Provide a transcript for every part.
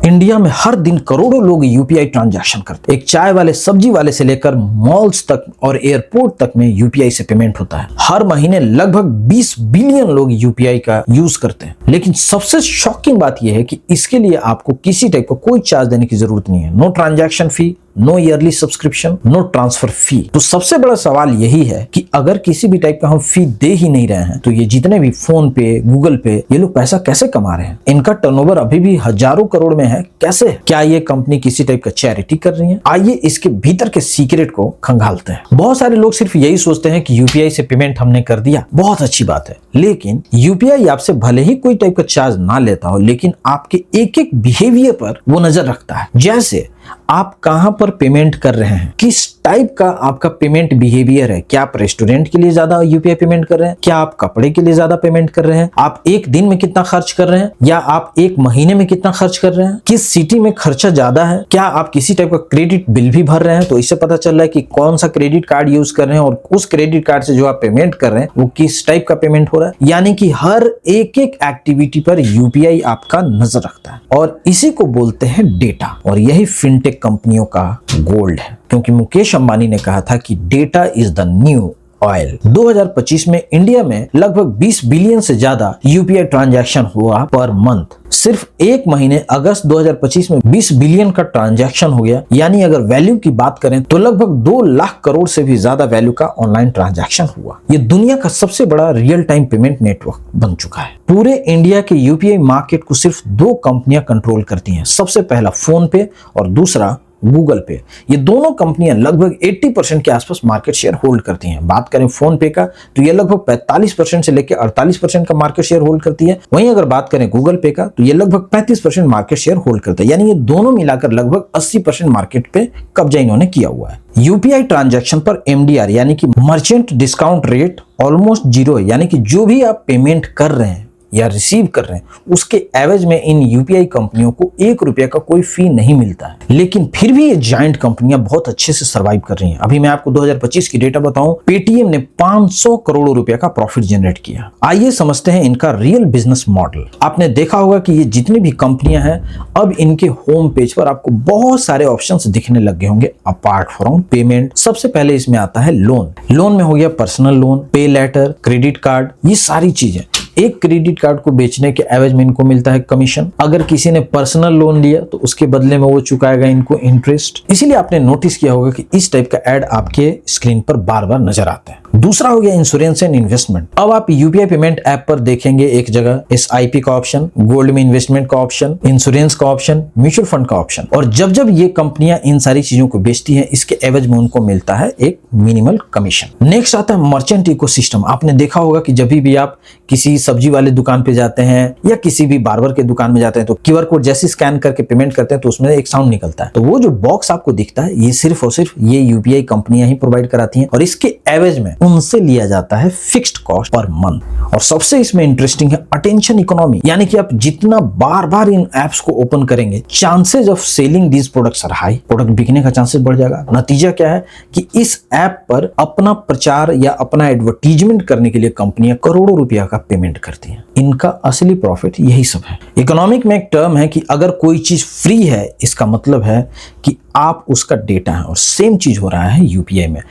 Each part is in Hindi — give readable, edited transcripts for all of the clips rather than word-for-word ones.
इंडिया में हर दिन करोड़ों लोग यूपीआई ट्रांजैक्शन करते हैं। एक चाय वाले, सब्जी वाले से लेकर मॉल्स तक और एयरपोर्ट तक में यूपीआई से पेमेंट होता है। हर महीने लगभग 20 बिलियन लोग यूपीआई का यूज करते हैं। लेकिन सबसे शॉकिंग बात यह है कि इसके लिए आपको किसी टाइप का कोई चार्ज देने की जरूरत नहीं है। No transaction fee, no yearly subscription, no transfer fee. तो सबसे बड़ा सवाल यही है कि अगर किसी भी टाइप का हम फी दे ही नहीं रहे हैं तो ये जितने भी फोन पे, गूगल पे, ये लोग पैसा कैसे कमा रहे हैं? इनका टर्नओवर अभी भी हजारों करोड़ में है। कैसे? क्या ये कंपनी किसी टाइप का चैरिटी कर रही है? आइए इसके भीतर के सीक्रेट को खंगालते हैं। बहुत सारे लोग सिर्फ यही सोचते हैं कि यूपीआई से पेमेंट हमने कर दिया, बहुत अच्छी बात है। लेकिन यूपीआई आपसे भले ही कोई टाइप का चार्ज ना लेता हो, लेकिन आपके एक एक बिहेवियर पर वो नजर रखता है। जैसे आप कहां पर पेमेंट कर रहे हैं, किस टाइप का आपका पेमेंट बिहेवियर है। क्या आप रेस्टोरेंट के लिए ज्यादा यूपीआई पेमेंट कर रहे हैं? क्या आप कपड़े के लिए ज्यादा पेमेंट कर रहे हैं? आप एक दिन में कितना खर्च कर रहे हैं या आप एक महीने में कितना खर्च कर रहे हैं? किस सिटी में खर्चा ज्यादा है? क्या आप किसी टाइप का क्रेडिट बिल भी भर रहे हैं? तो इससे पता चल रहा है कि कौन सा क्रेडिट कार्ड यूज कर रहे हैं और उस क्रेडिट कार्ड से जो आप पेमेंट कर रहे हैं वो किस टाइप का पेमेंट हो रहा है। यानी कि हर एक एक एक्टिविटी पर यूपीआई आपका नजर रखता है और इसी को बोलते हैं डेटा। और यही फिनटेक कंपनियों का गोल्ड है, क्योंकि मुकेश अंबानी ने कहा था कि data is the new oil. 2025 में इंडिया में लगभग 20 बिलियन से ज्यादा यूपीआई ट्रांजैक्शन हुआ पर मंथ। सिर्फ एक महीने अगस्त 2025 में 20 बिलियन का ट्रांजैक्शन हो गया। यानी अगर वैल्यू की बात करें तो लगभग 2 लाख करोड़ से भी ज्यादा वैल्यू का ऑनलाइन ट्रांजैक्शन हुआ। ये दुनिया का सबसे बड़ा रियल टाइम पेमेंट नेटवर्क बन चुका है। पूरे इंडिया के यूपीआई मार्केट को सिर्फ 2 कंपनियां कंट्रोल करती हैं। सबसे पहला फोन पे और दूसरा गूगल पे। ये दोनों कंपनियां लगभग 80% के आसपास मार्केट शेयर होल्ड करती हैं। बात करें फोन पे का तो ये लगभग 45% से लेकर 48% का मार्केट शेयर होल्ड करती है। वहीं अगर बात करें गूगल पे का तो ये लगभग 35% मार्केट शेयर होल्ड करता है। यानी ये दोनों मिलाकर लगभग 80% मार्केट पे कब्जा इन्होंने किया हुआ है। यूपीआई ट्रांजैक्शन पर एमडीआर यानी कि merchant discount rate almost zero है। यानी कि जो भी आप पेमेंट कर रहे हैं या रिसीव कर रहे हैं उसके एवज में इन यूपीआई कंपनियों को 1 रुपया का कोई फी नहीं मिलता है। लेकिन फिर भी ये जायंट कंपनियां बहुत अच्छे से सरवाइव कर रही हैं। अभी मैं आपको 2025 की डेटा बताऊं, पेटीएम ने 500 करोड़ रुपया का प्रॉफिट जनरेट किया। आइए समझते हैं इनका रियल बिजनेस मॉडल। आपने देखा होगा कि ये जितनी भी कंपनियां हैं अब इनके होम पेज पर आपको बहुत सारे ऑप्शंस दिखने लग गए होंगे अपार्ट फ्रॉम पेमेंट। सबसे पहले इसमें आता है लोन। लोन में हो गया पर्सनल लोन, पे लेटर, क्रेडिट कार्ड, ये सारी चीजें। एक क्रेडिट कार्ड को बेचने के एवज में इनको मिलता है कमीशन। अगर किसी ने पर्सनल लोन लिया तो उसके बदले में वो चुकाएगा इनको इंटरेस्ट। इसीलिए आपने नोटिस किया होगा कि इस टाइप का एड आपके स्क्रीन पर बार बार नजर आता है। दूसरा हो गया इंश्योरेंस एंड इन्वेस्टमेंट। अब आप यूपीआई पेमेंट ऐप पर देखेंगे एक जगह एसआईपी का ऑप्शन, गोल्ड में इन्वेस्टमेंट का ऑप्शन, इंश्योरेंस का ऑप्शन, म्यूचुअल फंड का ऑप्शन। और जब जब ये कंपनियां इन सारी चीजों को बेचती हैं इसके एवज में उनको मिलता है एक मिनिमल कमीशन। नेक्स्ट आता है मर्चेंट इकोसिस्टम। आपने देखा होगा कि जब भी आप किसी सब्जी वाले दुकान पे जाते हैं या किसी भी बार्बर के दुकान में जाते हैं तो क्यूआर कोड जैसे स्कैन करके पेमेंट करते हैं तो उसमें एक साउंड निकलता है। तो वो जो बॉक्स आपको दिखता है ये सिर्फ और सिर्फ ये यूपीआई कंपनियां ही प्रोवाइड कराती हैं और इसके एवज में उनसे लिया जाता है फिक्स्ड कॉस्ट पर मंथ। और सबसे इसमें इंटरेस्टिंग है अटेंशन इकोनॉमी। यानी कि आप जितना बार बार इन एप्स को ओपन करेंगे chances of selling these products are high. Product बिकने का चांसेस बढ़ जाएगा। नतीजा क्या है कि इस ऐप पर अपना प्रचार या अपना एडवर्टीजमेंट करने के लिए कंपनियां करोड़ों रुपया का पेमेंट करती हैं। इनका असली प्रॉफिट यही सब है। इकोनॉमिक में एक टर्म है कि अगर कोई चीज फ्री है इसका मतलब है कि आप उसका डेटा है। और सेम चीज हो रहा है यूपीआई में।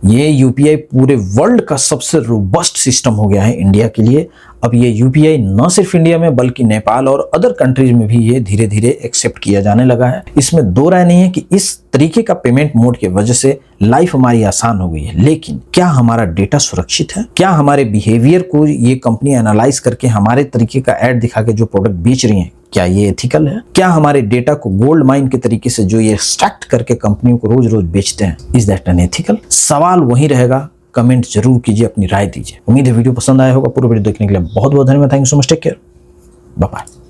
ये यूपीआई पूरे वर्ल्ड का सबसे रोबस्ट सिस्टम हो गया है इंडिया के लिए। अब ये यूपीआई न सिर्फ इंडिया में बल्कि नेपाल और अदर कंट्रीज में भी ये धीरे धीरे एक्सेप्ट किया जाने लगा है। इसमें दो राय नहीं है कि इस तरीके का पेमेंट मोड की वजह से लाइफ हमारी आसान हो गई है। लेकिन क्या हमारा डेटा सुरक्षित है? क्या हमारे बिहेवियर को ये कंपनी एनालाइज करके हमारे तरीके का एड दिखा के जो प्रोडक्ट बेच रही है क्या ये एथिकल है? क्या हमारे डेटा को गोल्ड माइन के तरीके से जो ये एक्सट्रैक्ट करके कंपनियों को रोज रोज बेचते हैं इज दैट अनएथिकल? सवाल वही रहेगा। कमेंट जरूर कीजिए, अपनी राय दीजिए। उम्मीद है वीडियो पसंद आया होगा। पूरा वीडियो देखने के लिए बहुत बहुत धन्यवाद। Thank you so much. Take care. Bye bye.